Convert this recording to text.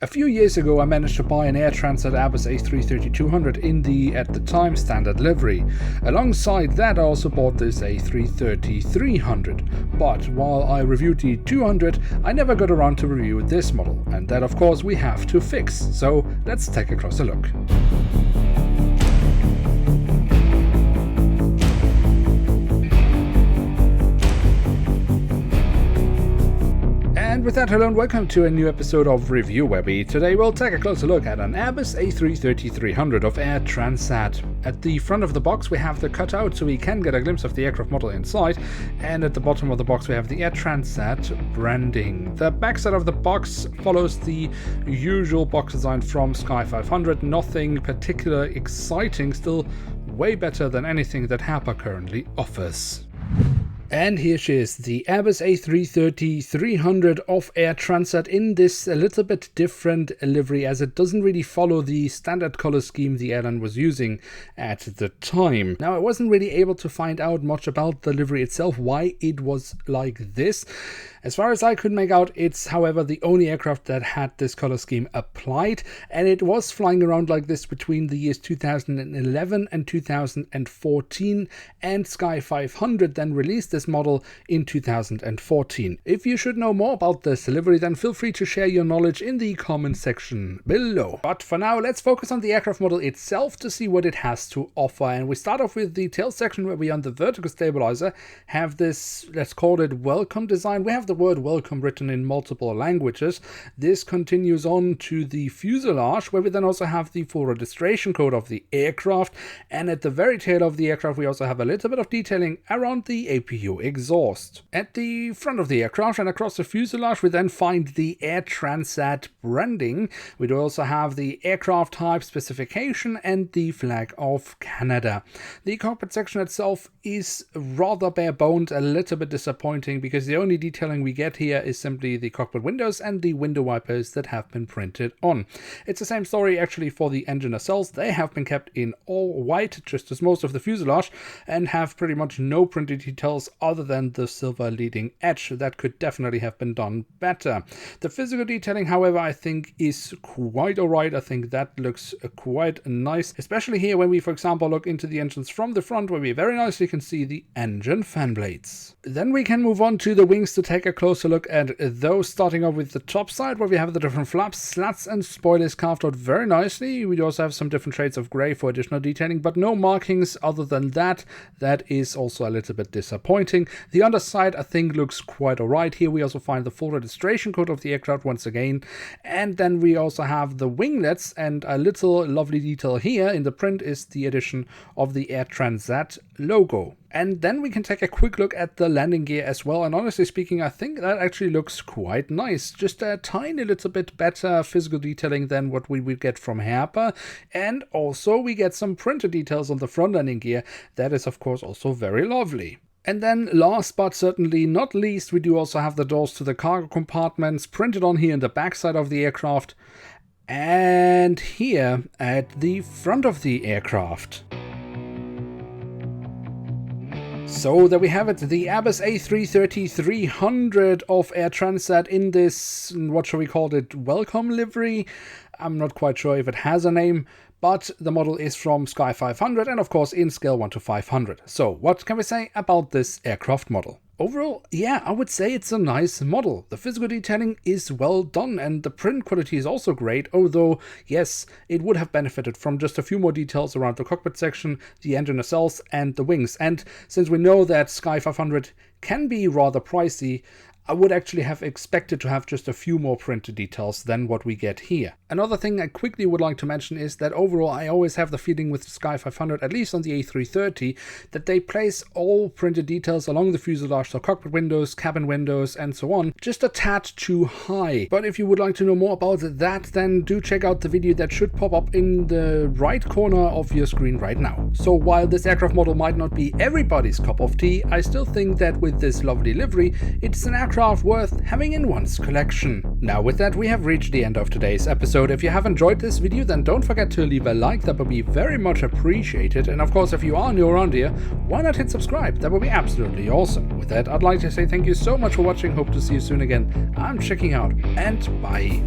few years ago I managed to buy an Air Transat Airbus A330-300 in the, at the time, standard livery. Alongside that I also bought this A330-300, but while I reviewed the 200 I never got around to review this model, and that of course we have to fix, so let's take a closer look. And with that, hello and welcome to a new episode of Review Webby. Today we'll take a closer look at an Airbus A330-300 of Air Transat. At the front of the box we have the cutout so we can get a glimpse of the aircraft model inside, and at the bottom of the box we have the Air Transat branding. The backside of the box follows the usual box design from Sky 500, nothing particularly exciting, still way better than anything that Harper currently offers. And here she is, the Airbus A330-300 of Air Transat in this a little bit different livery, as it doesn't really follow the standard color scheme the airline was using at the time. Now, I wasn't really able to find out much about the livery itself, why it was like this. As far as I could make out, it's however the only aircraft that had this color scheme applied, and it was flying around like this between the years 2011 and 2014, and Sky 500 then released this model in 2014. If you should know more about this livery, then feel free to share your knowledge in the comment section below. But for now, let's focus on the aircraft model itself to see what it has to offer, and we start off with the tail section where we on the vertical stabilizer have this, let's call it, welcome design. We have the word welcome written in multiple languages. This continues on to the fuselage, where we then also have the full registration code of the aircraft, and at the very tail of the aircraft we also have a little bit of detailing around the APU exhaust. At the front of the aircraft and across the fuselage we then find the Air Transat branding. We do also have the aircraft type specification and the flag of Canada. The cockpit section itself is rather bare-boned, a little bit disappointing, because the only detailing we get here is simply the cockpit windows and the window wipers that have been printed on. It's the same story actually for the engine nacelles. They have been kept in all white, just as most of the fuselage, and have pretty much no printed details other than the silver leading edge. That could definitely have been done better. The physical detailing, however, I think is quite alright. I think that looks quite nice, especially here when we, for example, look into the engines from the front, where we very nicely can see the engine fan blades. Then we can move on to the wings to take a closer look at those, starting off with the top side, where we have the different flaps, slats and spoilers carved out very nicely. We also have some different shades of grey for additional detailing, but no markings other than that. That is also a little bit disappointing. The underside I think looks quite alright. Here we also find the full registration code of the aircraft once again, and then we also have the winglets, and a little lovely detail here in the print is the addition of the Air Transat logo. And then we can take a quick look at the landing gear as well, and honestly speaking I think that actually looks quite nice. Just a tiny little bit better physical detailing than what we would get from Harper, and also we get some printed details on the front landing gear. That is of course also very lovely. And then last but certainly not least, we do also have the doors to the cargo compartments printed on here in the backside of the aircraft, and here at the front of the aircraft. So there we have it, the Airbus A330-300 of Air Transat in this, what shall we call it, welcome livery? I'm not quite sure if it has a name, but the model is from Sky 500 and of course in scale 1 to 500. So what can we say about this aircraft model? Overall, yeah, I would say it's a nice model. The physical detailing is well done and the print quality is also great, although yes, it would have benefited from just a few more details around the cockpit section, the engine nacelles and the wings. And since we know that Sky 500 can be rather pricey, I would actually have expected to have just a few more printed details than what we get here. Another thing I quickly would like to mention is that overall I always have the feeling with Sky 500, at least on the A330, that they place all printed details along the fuselage, so cockpit windows, cabin windows and so on, just a tad too high. But if you would like to know more about that, then do check out the video that should pop up in the right corner of your screen right now. So while this aircraft model might not be everybody's cup of tea, I still think that with this lovely livery, it's an aircraft worth having in one's collection. Now with that, we have reached the end of today's episode. If you have enjoyed this video, then don't forget to leave a like, that would be very much appreciated. And of course, if you are new around here, why not hit subscribe? That would be absolutely awesome. With that, I'd like to say thank you so much for watching, hope to see you soon again. I'm checking out, and bye.